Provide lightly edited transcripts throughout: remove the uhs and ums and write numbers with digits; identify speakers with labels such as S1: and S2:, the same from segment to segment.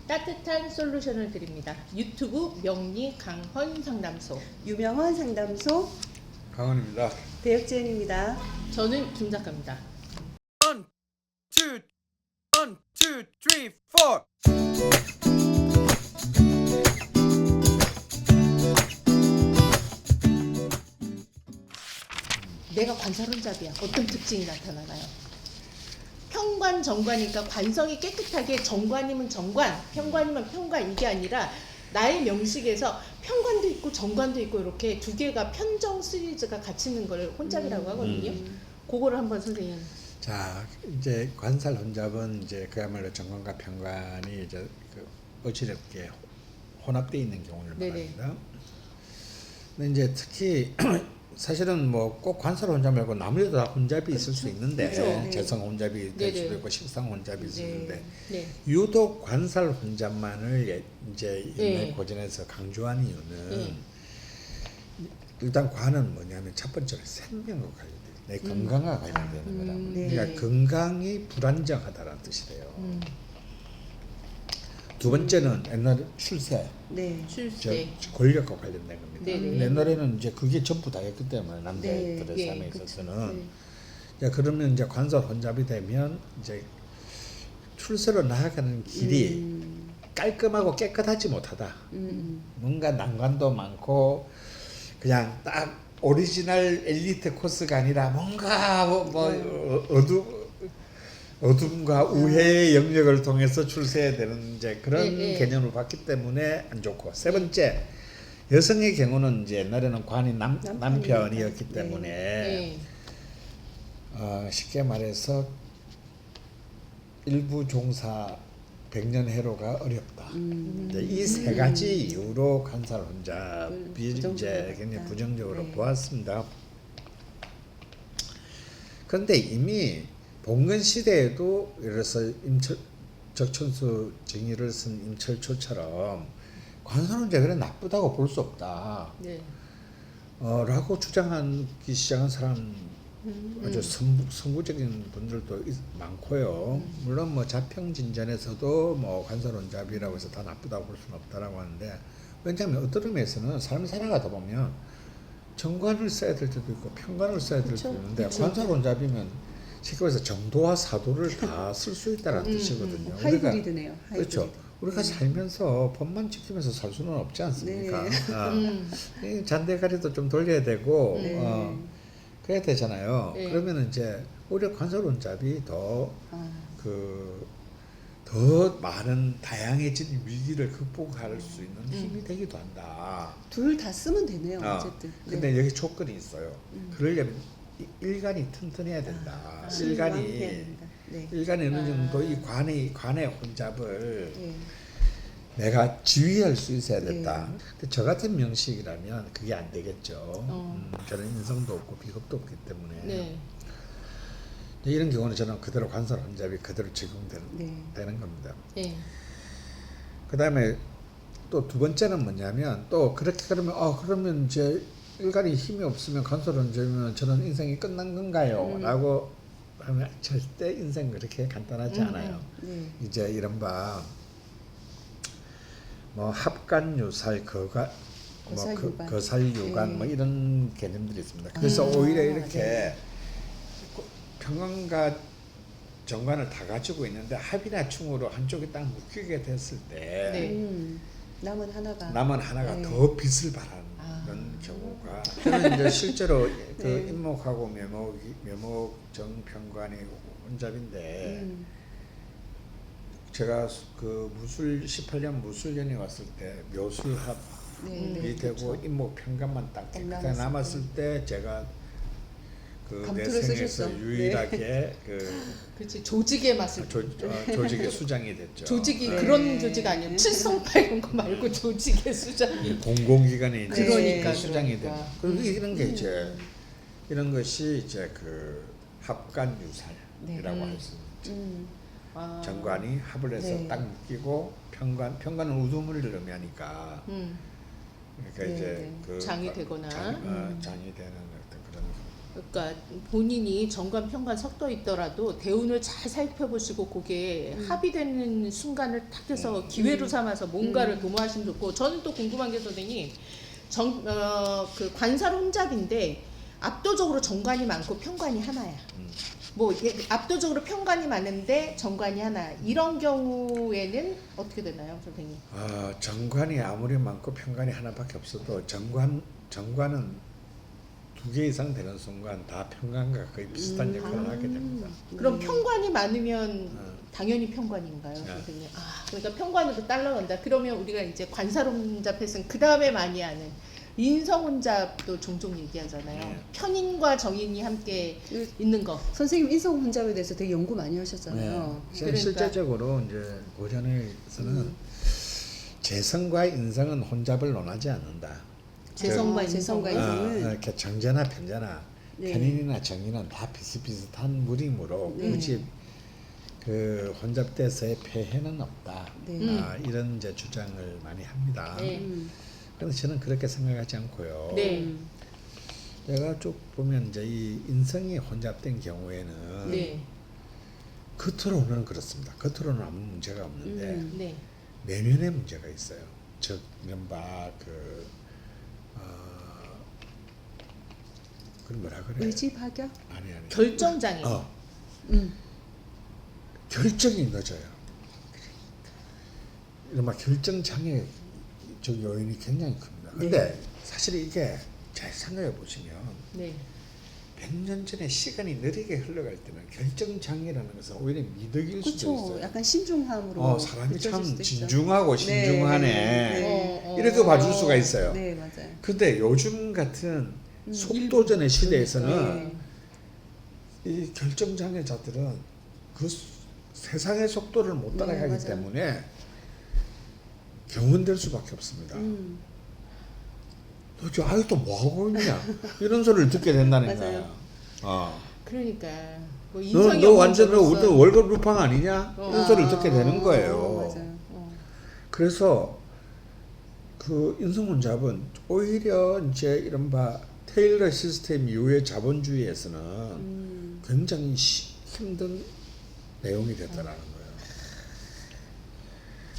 S1: 따뜻한 솔루션을 드립니다. 유튜브 명리 강헌 상담소.
S2: 유명한 상담소
S3: 강원입니다.
S2: 배혁진입니다.
S1: 저는 김 작가입니다.
S3: 1, 2, 1, 2, 3, 4.
S1: 내가 관사론잡이야. 어떤 특징이 나타나나요? 평관, 정관이니까 관성이 깨끗하게 정관이면 정관, 평관이면 평관 이게 아니라 나의 명식에서 평관도 있고 정관도 있고 이렇게 두 개가 편정 시리즈가 같이 있는 걸 혼잡이라고 하거든요. 그거를 한번 선생님.
S3: 자, 이제 관살 혼잡은 이제 그야말로 정관과 평관이 이제 그 어지럽게 혼합되어 있는 경우를
S1: 네네.
S3: 말합니다. 근데 이제 특히 사실은 뭐 꼭 관살 혼잡 말고 나머지도 다 혼잡이 있을 수 있는데
S1: 그렇죠.
S3: 재성 혼잡이 될
S1: 네네.
S3: 수도 있고 식상 혼잡이 있을 수 있는데
S1: 네.
S3: 유독 관살 혼잡만을 이제
S1: 네.
S3: 고전에서 강조한 이유는
S1: 네.
S3: 일단 관은 뭐냐면 첫 번째로 생명과 관련돼요. 내 건강과 관련되는 거라.
S2: 네.
S3: 그러니까 건강이 불안정하다는 뜻이 돼요. 두 번째는 옛날 출세,
S2: 네.
S1: 출세.
S3: 권력과 관련된 겁니다.
S1: 네네.
S3: 옛날에는 이제 그게 전부 다였기 때문에 남자들의
S2: 네.
S3: 삶에
S1: 예,
S3: 있어서는
S1: 네.
S3: 자, 그러면 이제 관살 혼잡이 되면 이제 출세로 나아가는 길이 깔끔하고 깨끗하지 못하다. 뭔가 난관도 많고 그냥 딱 오리지널 엘리트 코스가 아니라 뭔가 어둠과 우회의 영역을 통해서 출세해야 되는 이제 그런
S1: 네.
S3: 개념을 봤기 때문에 안 좋고, 세 번째 여성의 경우는 이제 옛날에는 관이 남편이었기
S2: 네.
S3: 때문에
S1: 네.
S3: 쉽게 말해서 일부 종사 백년해로가 어렵다. 이 세 가지 이유로 관살 혼잡이 이제 굉장히 부정적으로
S2: 네.
S3: 보았습니다. 그런데 이미 봉건 시대에도 예를 들어서 적천수 정의를 쓴 임철초처럼 관살 혼잡이 그래 나쁘다고 볼 수 없다.
S1: 네.
S3: 라고 주장하기 시작한 사람 아주 선구적인 분들도 많고요. 물론 뭐 자평진전에서도 뭐 관살혼잡이라고 해서 다 나쁘다고 볼 수는 없다라고 하는데, 왜냐하면 어떤 의미에서는 삶을 살아가다 보면 정관을 써야 될 때도 있고 평관을 써야 될 때도 있는데, 관살혼잡이면 쉽게 말해서 정도와 사도를 다 쓸 수 있다는 뜻이거든요.
S2: 하이브리드네요.
S3: 그렇죠. 우리가 살면서 법만 지키면서 살 수는 없지 않습니까? 이 잔대가리도 좀 돌려야 되고 그래야 되잖아요.
S1: 네.
S3: 그러면 이제 오히려 관살혼잡이 더 많은 다양해진 위기를 극복할 수 있는 힘이 되기도 한다.
S2: 둘 다 쓰면 되네요. 어쨌든.
S3: 근데 여기 조건이 있어요. 그러려면 일간이 튼튼해야 된다. 일간이 어느 정도 이 관의 혼잡을 내가 지휘할 수 있어야 된다. 근데 저 같은 명식이라면 그게 안 되겠죠. 저는 인성도 없고 비겁도 없기 때문에.
S1: 네.
S3: 이런 경우는 저는 그대로 관살 혼잡이 그대로 적용되는 겁니다.
S1: 네.
S3: 그 다음에 또 두 번째는 뭐냐면, 또 그렇게 그러면 이제 일간이 힘이 없으면 관살 혼잡이면 저는 인생이 끝난 건가요? 라고 하면 절대 인생 그렇게 간단하지 않아요. 이제 이른바 뭐 합간유살, 거살유간 뭐 이런 개념들이 있습니다. 그래서 오히려 이렇게 평관과 정관을 다 가지고 있는데 합이나 충으로 한쪽이 딱 묶이게 됐을 때
S2: 남은 하나가
S3: 더 빛을 발하는 경우가, 저는 이제 실제로 그 임목하고 묘목 정평관이 혼잡인데 제가 그 18년 무술년에 왔을 때 묘술합이 되고 임목 평관만 딱 깨끗하게 남았을 때 제가 그 내 생에서 유일하게
S1: 그렇지. 조직의 맛을.
S3: 조직의 수장이 됐죠.
S1: 조직이 그런 조직 아니에요. 칠성파 이런 거 말고 조직의 수장.
S3: 공공기관에 이제
S1: 그러니까,
S3: 수장이
S1: 그러니까.
S3: 되는. 그리고 이런 게 이제 이런 것이 이제 그 합간유살이라고 할 수 있죠. 정관이 합을 해서 딱 묶이고 평관은 우두머리를 의미하니까 그러니까 이제 그
S1: 장이 되거나
S3: 장이 되는 어떤 그런
S1: 그러니까 본인이 정관 평관 섞여 있더라도 대운을 잘 살펴보시고 그게 합의되는 순간을 딱 해서 기회로 삼아서 뭔가를 도모하시면 좋고, 저는 또 궁금한 게 선생님, 그 관살 혼잡인데 압도적으로 정관이 많고 평관이 하나야. 뭐 압도적으로 평관이 많은데 정관이 하나, 이런 경우에는 어떻게 되나요, 선생님?
S3: 정관이 아무리 많고 평관이 하나밖에 없어도 정관은 2개 이상 되는 순간 다 평관과 거의 비슷한 역할을 하게 됩니다.
S1: 그럼 평관이 많으면 당연히 평관인가요, 선생님? 그러니까 평관으로 딸라간다. 그러면 우리가 이제 관살 혼잡했으면 그 다음에 많이 하는 인성 혼잡도 종종 얘기하잖아요. 편인과 정인이 함께 있는 거.
S2: 선생님 인성 혼잡에 대해서 되게 연구 많이 하셨잖아요.
S1: 그러니까.
S3: 실제적으로 이제 고전에서는 재성과 인성은 혼잡을 논하지 않는다.
S1: 재성과
S2: 재성과
S1: 인성은
S2: 인성은
S3: 이렇게 정제나 편제나
S2: 네.
S3: 편인이나 정인은 다 비슷비슷한 무림으로
S2: 네.
S3: 굳이 그 혼잡돼서의 폐해는 없다.
S2: 네.
S3: 이런 이제 주장을 많이 합니다.
S1: 네.
S3: 그런데 저는 그렇게 생각하지 않고요.
S1: 네.
S3: 내가 쭉 보면 이제 이 인성이 혼잡된 경우에는
S1: 네.
S3: 겉으로는 그렇습니다. 겉으로는 아무 문제가 없는데
S1: 네.
S3: 내면에 문제가 있어요. 즉 이른바 그걸 뭐라 그래?
S2: 의지 파격?
S3: 아니.
S1: 결정장애.
S3: 결정이 늦어요. 이른바 결정장애 요인이 굉장히 큽니다. 근데 사실 이게 잘 생각해 보시면
S1: 네.
S3: 100년 전에 시간이 느리게 흘러갈 때는 결정장애라는 것은 오히려 미덕일 수도
S2: 그렇죠.
S3: 있어요.
S2: 약간 신중함으로
S3: 사람이
S2: 느껴질
S3: 참
S2: 수도 있죠.
S3: 진중하고 신중하네.
S2: 네.
S3: 이렇게 봐줄 수가 있어요.
S2: 네, 맞아요.
S3: 근데 요즘 같은 속도전의 시대에서는
S2: 네.
S3: 이 결정장애자들은 그 세상의 속도를 못 따라가기
S2: 맞아요.
S3: 때문에 경운될 수밖에 없습니다. 너 지금 아직도 뭐 하고 있냐? 이런 소리를 듣게 된다는
S2: 맞아요.
S3: 거야.
S1: 그러니까 뭐
S3: 너
S1: 인성이
S3: 완전 너
S1: 없는
S3: 우리 월급 루팡 아니냐? 이런 소리를 듣게 되는 거예요.
S2: 맞아요.
S3: 그래서 그 인성혼잡은 오히려 이제 이른바 테일러 시스템 이후의 자본주의에서는 굉장히 힘든 내용이 됐다라는 거예요.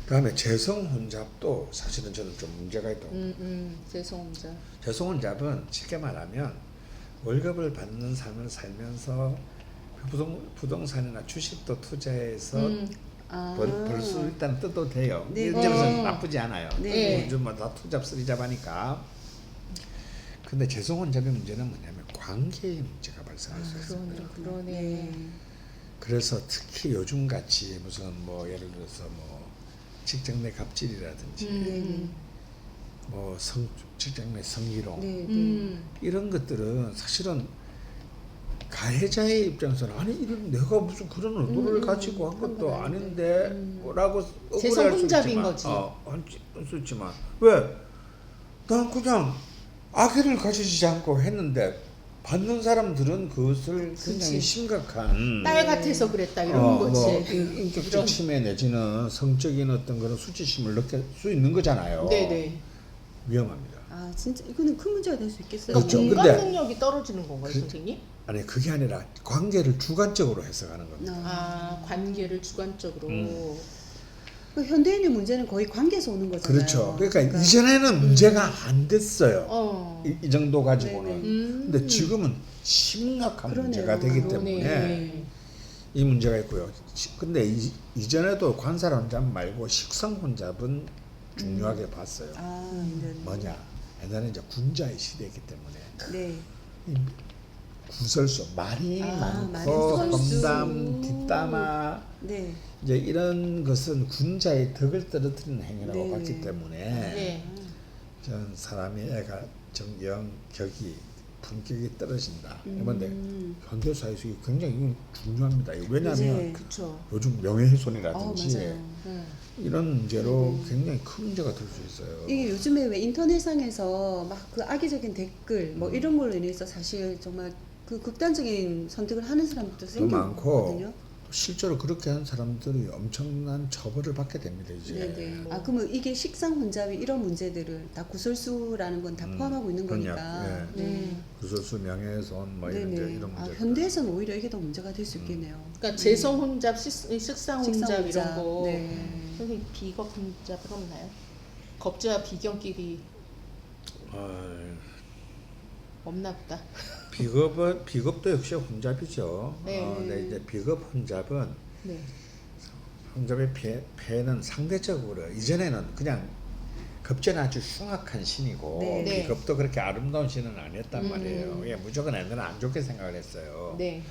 S3: 그다음에 재성혼잡도 사실은 저는 좀 문제가 있다고.
S1: 재성혼잡.
S3: 재성혼잡은 쉽게 말하면 월급을 받는 삶을 살면서 부동산이나 주식도 투자해서 벌 수 있다는 뜻도 돼요.
S2: 네.
S3: 이 점에서 나쁘지 않아요.
S2: 네.
S3: 요즘 다 투잡 쓰리잡하니까. 근데 재성혼잡의 문제는 뭐냐면 관계의 문제가 발생할 수 있습니다.
S1: 그러네.
S3: 그래서 특히 요즘 같이 무슨 뭐 예를 들어서 뭐 직장 내 갑질이라든지 뭐 직장 내 성희롱 이런 것들은 사실은 가해자의 입장에서는 아니 이런 내가 무슨 그런 의도를 가지고 한 것도 아닌데 라고 억울할 수
S1: 재성혼잡인
S3: 있지만
S1: 거지.
S3: 할 수 있지만 왜? 난 그냥 악의를 가지지 않고 했는데 받는 사람들은 그것을 굉장히 심각한
S1: 딸 같아서 그랬다 이런 거지.
S3: 뭐 인격적 침해 내지는 성적인 어떤 그런 수치심을 느낄 수 있는 거잖아요.
S1: 네네.
S3: 위험합니다.
S2: 진짜 이거는 큰 문제가 될 수 있겠어요.
S3: 그렇죠.
S1: 공간
S3: 근데-
S1: 능력이 떨어지는 건가요, 선생님?
S3: 아니 그게 아니라 관계를 주관적으로 해석하는 겁니다.
S1: 관계를 주관적으로.
S2: 그 현대인의 문제는 거의 관계에서 오는 거잖아요.
S3: 그렇죠. 그러니까 이전에는 문제가 안 됐어요.
S1: 어.
S3: 이 정도 가지고는.
S2: 네네.
S3: 근데 지금은 심각한
S2: 그러네요.
S3: 문제가 되기 때문에
S1: 그러네.
S3: 이 문제가 있고요. 근데 이전에도 관살 혼잡 말고 식성 혼잡은 중요하게 봤어요.
S2: 네.
S3: 뭐냐? 옛날에 이제 군자의 시대이기 때문에
S2: 네.
S3: 이 구설수 말이
S2: 말의
S3: 많고
S2: 선수.
S3: 험담, 뒷담화
S2: 네.
S3: 이제 이런 것은 군자의 덕을 떨어뜨리는 행위라고
S2: 네.
S3: 봤기 때문에
S1: 네.
S3: 전 사람의 애가 정령 격이 품격이 떨어진다. 그런데 현대 사회에서 이게 굉장히 중요합니다. 왜냐하면
S2: 네.
S1: 그렇죠.
S3: 요즘 명예훼손이라든지
S2: 맞아요.
S3: 이런 문제로 굉장히 큰 문제가 될 수 있어요.
S2: 이게 요즘에 왜 인터넷상에서 막 그 악의적인 댓글 뭐 이런 걸로 인해서 사실 정말 그 극단적인 선택을 하는 사람들도
S3: 또 많고
S2: 생기거든요.
S3: 실제로 그렇게 한 사람들이 엄청난 처벌을 받게 됩니다 이제.
S2: 네네. 아 그러면 이게 식상 혼잡이 이런 문제들을 다 구설수라는 건 다 포함하고 있는
S3: 그럼요.
S2: 거니까.
S3: 예.
S2: 네.
S3: 구설수, 명예훼손 뭐 이런
S2: 네네.
S3: 이런
S2: 아,
S3: 문제.
S2: 현대에서는 오히려 이게 더 문제가 될 수 있겠네요.
S1: 그러니까 재성 혼잡, 식상 혼잡 이런 거.
S2: 네.
S1: 선생님 비겁 혼잡은 없나요? 겁주와 비경끼리 없나 보다.
S3: 비겁도 역시 혼잡이죠.
S1: 네.
S3: 근데 이제 비겁 혼잡은
S1: 네.
S3: 혼잡의 폐는 상대적으로 이전에는 그냥 겁제는 아주 흉악한 신이고
S2: 네.
S1: 네.
S3: 비겁도 그렇게 아름다운 신은 아니었단 말이에요. 예, 무조건 애들은 안 좋게 생각을 했어요.
S1: 네.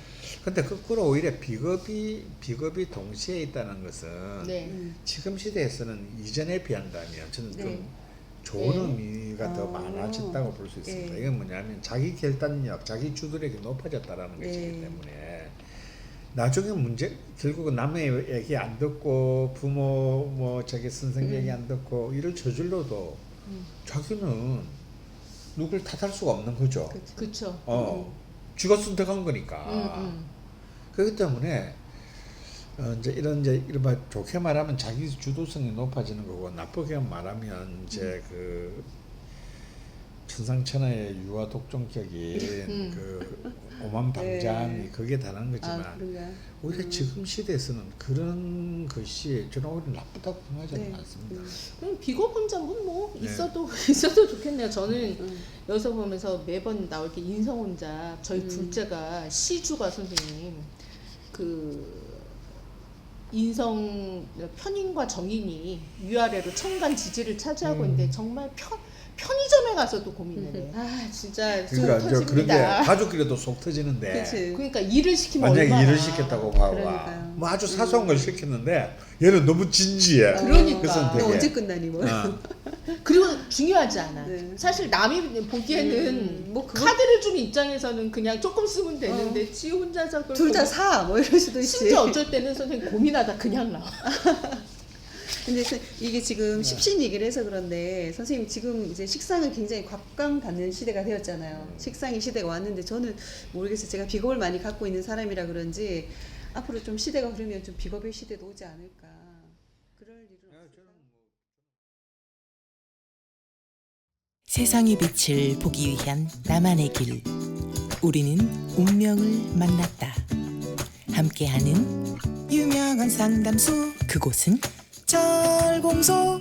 S3: 근데 거꾸로 오히려 비겁이 동시에 있다는 것은
S1: 네.
S3: 지금 시대에서는 이전에 비한다면 저는
S2: 네.
S3: 좀 좋은
S1: 네.
S3: 의미가 더 많아졌다고 볼 수 있습니다.
S2: 네.
S3: 이건 뭐냐면 자기 결단력, 자기 주도력이 높아졌다라는
S2: 네.
S3: 것이기 때문에 나중에 문제 결국은 남의 얘기 안 듣고 부모 뭐 자기 선생 얘기 안 듣고 이를 저질러도 자기는 누굴 탓할 수가 없는 거죠.
S1: 그렇죠.
S3: 쥐가 선택한 거니까. 그렇기 때문에 이제 이른바 좋게 말하면 자기 주도성이 높아지는 거고 나쁘게 말하면 이제 그 천상천하의 유아 독종격인 그 오만방장이
S2: 네.
S3: 거기에 달하는 거지만
S2: 아 그런가요?
S3: 오히려 지금 시대에서는 그런 것이 저는 오히려 나쁘다고 생각하지
S2: 네.
S3: 않습니다.
S1: 그럼 비겁 혼잡은 뭐
S3: 네.
S1: 있어도 있어도 좋겠네요. 저는 여기서 보면서 매번 나올 때 인성 혼잡 저희 둘째가 시주가 선생님 그 인성 편인과 정인이 위아래로 천간 지지를 차지하고 있는데 정말 편의점에 가서도 고민을 해. 아 진짜 속
S3: 그러니까 저 그런 게
S1: 터집니다.
S3: 가족끼리도 속 터지는데
S2: 그치.
S1: 그러니까 일을 시키면
S3: 만약에
S1: 얼마나
S3: 일을 시켰다고 봐봐.
S2: 그러니까요.
S3: 뭐 아주 사소한 걸 시켰는데 얘는 너무 진지해.
S1: 그러니까.
S3: 그래서
S2: 너
S3: 되게
S2: 언제 끝나니 뭐.
S1: 그리고 중요하지 않아.
S2: 네.
S1: 사실 남이 보기에는
S2: 뭐 그거-
S1: 카드를 주는 입장에서는 그냥 조금 쓰면 되는데 지 혼자서 그걸
S2: 둘 다
S1: 고민-
S2: 사 뭐 이럴 수도 있지.
S1: 심지어 어쩔 때는 선생님 고민하다 그냥 나와.
S2: 근데 이게 지금 십신 얘기를 해서 그런데 선생님 지금 이제 식상을 굉장히 곽강받는 시대가 되었잖아요. 식상의 시대가 왔는데 저는 모르겠어요. 제가 비겁을 많이 갖고 있는 사람이라 그런지 앞으로 좀 시대가 흐르면 좀 비겁의 시대도 오지 않을까. 그럴 일은 없을까?
S4: 세상의 빛을 보기 위한 나만의 길. 우리는 운명을 만났다. 함께하는 유명한 상담소. 그곳은 철공소.